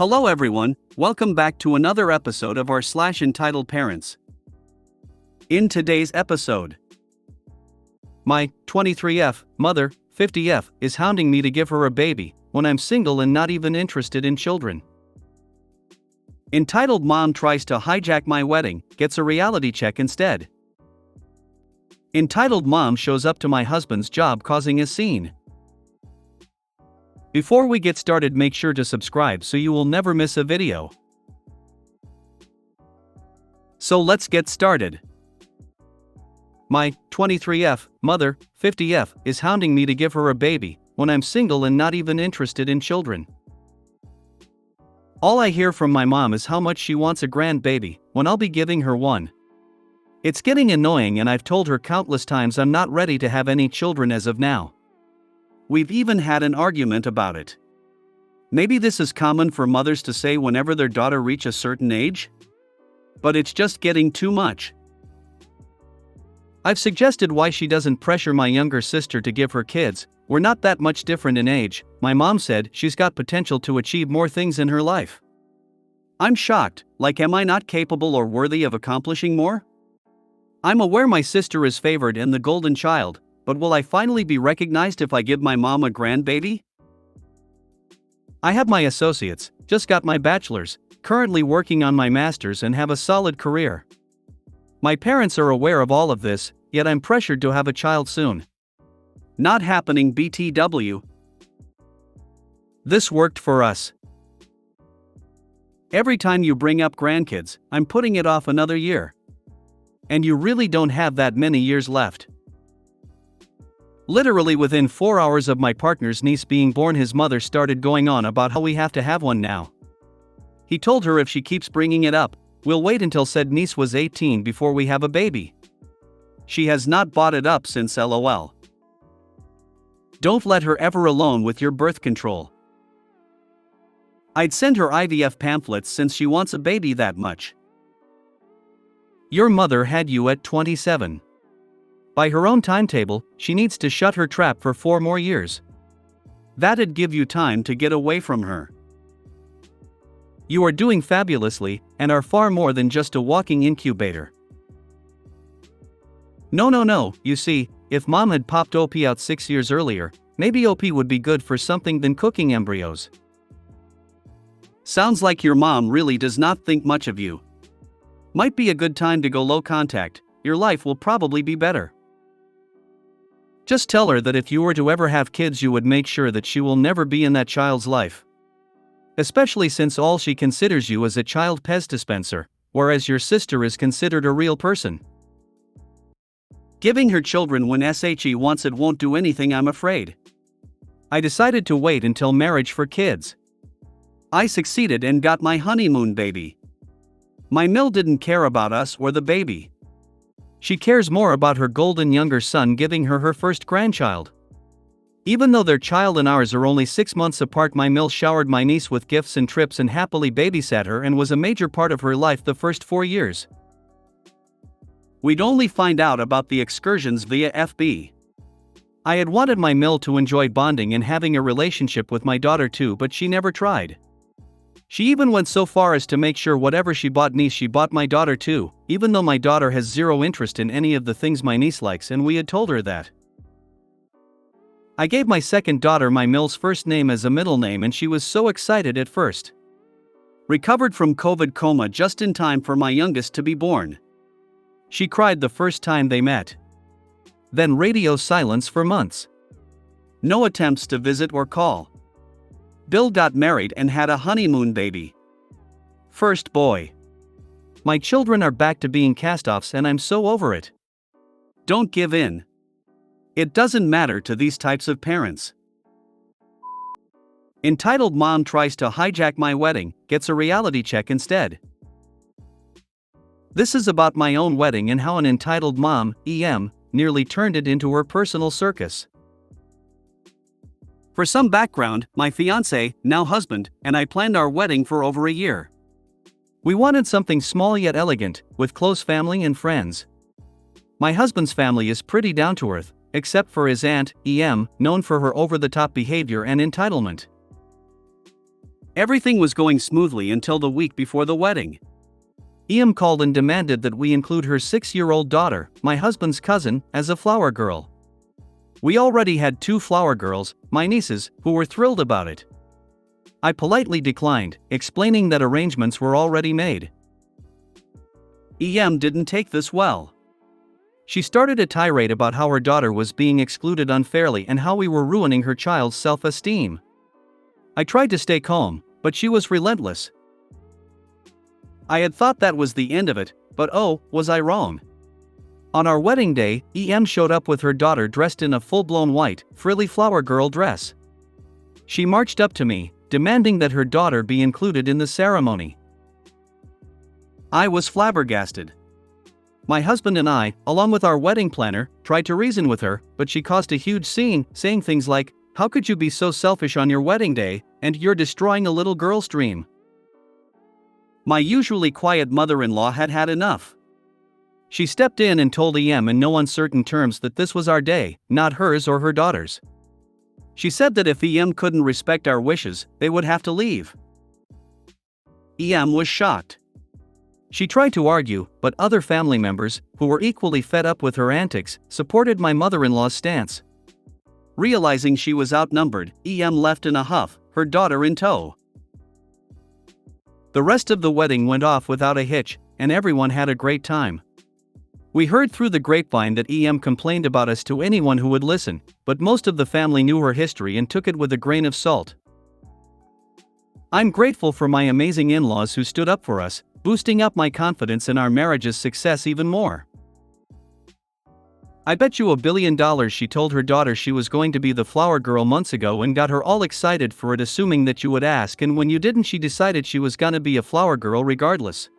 Hello everyone, welcome back to another episode of our entitled parents. In today's episode, my 23F mother, 50F, is hounding me to give her a baby when I'm single and not even interested in children. Entitled mom tries to hijack my wedding, gets a reality check instead. Entitled mom shows up to my husband's job causing a scene. Before we get started, make sure to subscribe so you will never miss a video. So let's get started. My 23F mother, 50F, is hounding me to give her a baby when I'm single and not even interested in children. All I hear from my mom is how much she wants a grandbaby when I'll be giving her one. It's getting annoying, and I've told her countless times I'm not ready to have any children as of now. We've even had an argument about it. Maybe this is common for mothers to say whenever their daughter reaches a certain age? But it's just getting too much. I've suggested why she doesn't pressure my younger sister to give her kids. We're not that much different in age. My mom said she's got potential to achieve more things in her life. I'm shocked, am I not capable or worthy of accomplishing more? I'm aware my sister is favored and the golden child, but will I finally be recognized if I give my mom a grandbaby? I have my associates, just got my bachelor's, currently working on my master's, and have a solid career. My parents are aware of all of this, yet I'm pressured to have a child soon. Not happening, BTW. This worked for us. Every time you bring up grandkids, I'm putting it off another year. And you really don't have that many years left. Literally within 4 hours of my partner's niece being born, his mother started going on about how we have to have one now. He told her if she keeps bringing it up, we'll wait until said niece was 18 before we have a baby. She has not brought it up since, LOL. Don't let her ever alone with your birth control. I'd send her IVF pamphlets since she wants a baby that much. Your mother had you at 27. By her own timetable, she needs to shut her trap for 4 more years. That'd give you time to get away from her. You are doing fabulously, and are far more than just a walking incubator. No, you see, if mom had popped OP out 6 years earlier, maybe OP would be good for something than cooking embryos. Sounds like your mom really does not think much of you. Might be a good time to go low contact, your life will probably be better. Just tell her that if you were to ever have kids, you would make sure that she will never be in that child's life. Especially since all she considers you as a child Pez dispenser, whereas your sister is considered a real person. Giving her children when she wants it won't do anything, I'm afraid. I decided to wait until marriage for kids. I succeeded and got my honeymoon baby. My mill didn't care about us or the baby. She cares more about her golden younger son giving her her first grandchild. Even though their child and ours are only 6 months apart, my mill showered my niece with gifts and trips and happily babysat her and was a major part of her life the first 4 years. We'd only find out about the excursions via FB. I had wanted my mill to enjoy bonding and having a relationship with my daughter too, but she never tried. She even went so far as to make sure whatever she bought niece, she bought my daughter too, even though my daughter has zero interest in any of the things my niece likes, and we had told her that. I gave my second daughter my mill's first name as a middle name, and she was so excited at first. Recovered from COVID coma just in time for my youngest to be born. She cried the first time they met. Then radio silence for months. No attempts to visit or call. Bill got married and had a honeymoon baby. First boy. My children are back to being cast-offs and I'm so over it. Don't give in. It doesn't matter to these types of parents. Entitled mom tries to hijack my wedding, gets a reality check instead. This is about my own wedding and how an entitled mom, EM, nearly turned it into her personal circus. For some background, my fiancé, now husband, and I planned our wedding for over a year. We wanted something small yet elegant, with close family and friends. My husband's family is pretty down to earth, except for his aunt, EM, known for her over-the-top behavior and entitlement. Everything was going smoothly until the week before the wedding. EM called and demanded that we include her 6-year-old daughter, my husband's cousin, as a flower girl. We already had 2 flower girls, my nieces, who were thrilled about it. I politely declined, explaining that arrangements were already made. EM didn't take this well. She started a tirade about how her daughter was being excluded unfairly and how we were ruining her child's self-esteem. I tried to stay calm, but she was relentless. I had thought that was the end of it, but oh, was I wrong. On our wedding day, EM showed up with her daughter dressed in a full-blown white, frilly flower girl dress. She marched up to me, demanding that her daughter be included in the ceremony. I was flabbergasted. My husband and I, along with our wedding planner, tried to reason with her, but she caused a huge scene, saying things like, "How could you be so selfish on your wedding day, and you're destroying a little girl's dream?" My usually quiet mother-in-law had had enough. She stepped in and told EM in no uncertain terms that this was our day, not hers or her daughter's. She said that if EM couldn't respect our wishes, they would have to leave. EM was shocked. She tried to argue, but other family members, who were equally fed up with her antics, supported my mother-in-law's stance. Realizing she was outnumbered, EM left in a huff, her daughter in tow. The rest of the wedding went off without a hitch, and everyone had a great time. We heard through the grapevine that EM complained about us to anyone who would listen, but most of the family knew her history and took it with a grain of salt. I'm grateful for my amazing in-laws who stood up for us, boosting up my confidence in our marriage's success even more. "I bet you $1 billion she told her daughter she was going to be the flower girl months ago and got her all excited for it, assuming that you would ask, and when you didn't she decided she was gonna be a flower girl regardless."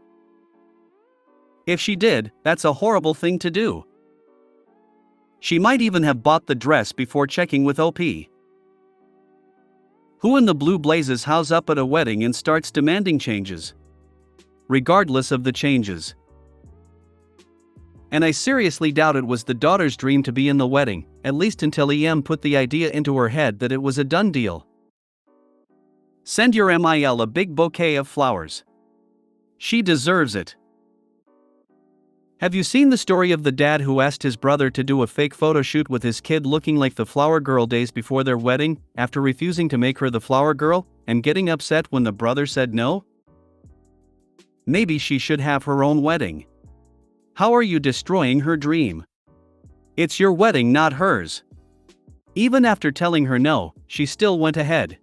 If she did, that's a horrible thing to do. She might even have bought the dress before checking with OP. Who in the blue blazes hows up at a wedding and starts demanding changes? Regardless of the changes. And I seriously doubt it was the daughter's dream to be in the wedding, at least until EM put the idea into her head that it was a done deal. Send your MIL a big bouquet of flowers. She deserves it. Have you seen the story of the dad who asked his brother to do a fake photo shoot with his kid looking like the flower girl days before their wedding, after refusing to make her the flower girl, and getting upset when the brother said no? Maybe she should have her own wedding. How are you destroying her dream? It's your wedding, not hers. Even after telling her no, she still went ahead.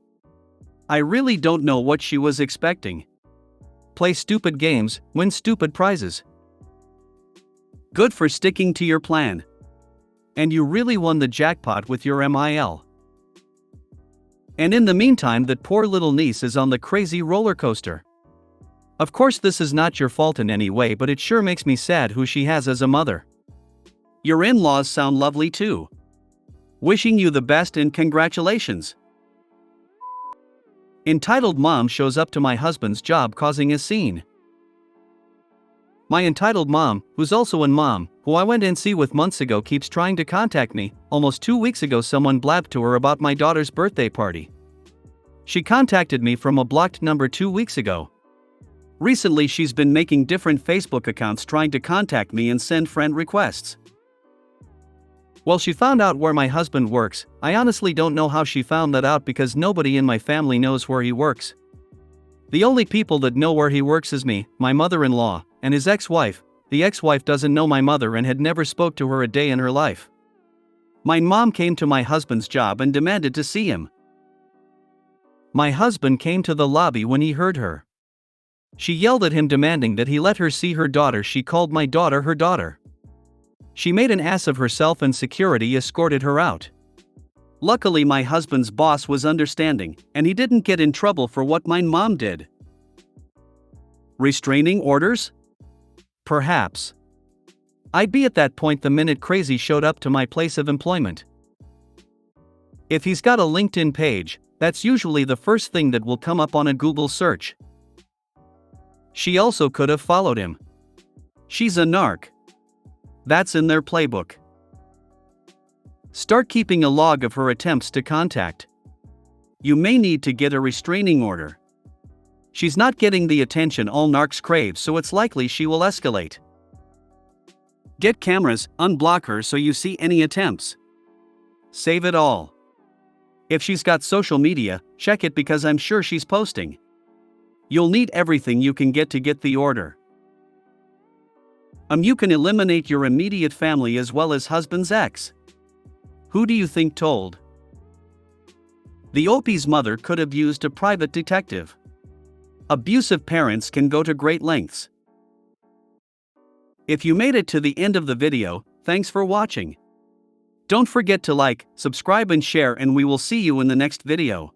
I really don't know what she was expecting. Play stupid games, win stupid prizes. Good for sticking to your plan. And you really won the jackpot with your MIL. And in the meantime, that poor little niece is on the crazy roller coaster. Of course, this is not your fault in any way, but it sure makes me sad who she has as a mother. Your in-laws sound lovely too. Wishing you the best and congratulations. Entitled mom shows up to my husband's job causing a scene. My entitled mom, who's also an mom, who I went and see with months ago, keeps trying to contact me. Almost 2 weeks ago someone blabbed to her about my daughter's birthday party. She contacted me from a blocked number 2 weeks ago. Recently she's been making different Facebook accounts trying to contact me and send friend requests. Well, she found out where my husband works. I honestly don't know how she found that out because nobody in my family knows where he works. The only people that know where he works is me, my mother-in-law, and his ex-wife. The ex-wife doesn't know my mother and had never spoke to her a day in her life. My mom came to my husband's job and demanded to see him. My husband came to the lobby when he heard her. She yelled at him demanding that he let her see her daughter. She called my daughter her daughter. She made an ass of herself and security escorted her out. Luckily my husband's boss was understanding, and he didn't get in trouble for what my mom did. Restraining orders? Perhaps. I'd be at that point the minute Crazy showed up to my place of employment. If he's got a LinkedIn page, that's usually the first thing that will come up on a Google search. She also could have followed him. She's a narc. That's in their playbook. Start keeping a log of her attempts to contact. You may need to get a restraining order. She's not getting the attention all narcs crave, so it's likely she will escalate. Get cameras, unblock her so you see any attempts. Save it all. If she's got social media, check it because I'm sure she's posting. You'll need everything you can get to get the order. You can eliminate your immediate family as well as husband's ex. Who do you think told? The OP's mother could have used a private detective. Abusive parents can go to great lengths. If you made it to the end of the video, thanks for watching. Don't forget to like, subscribe and share, and we will see you in the next video.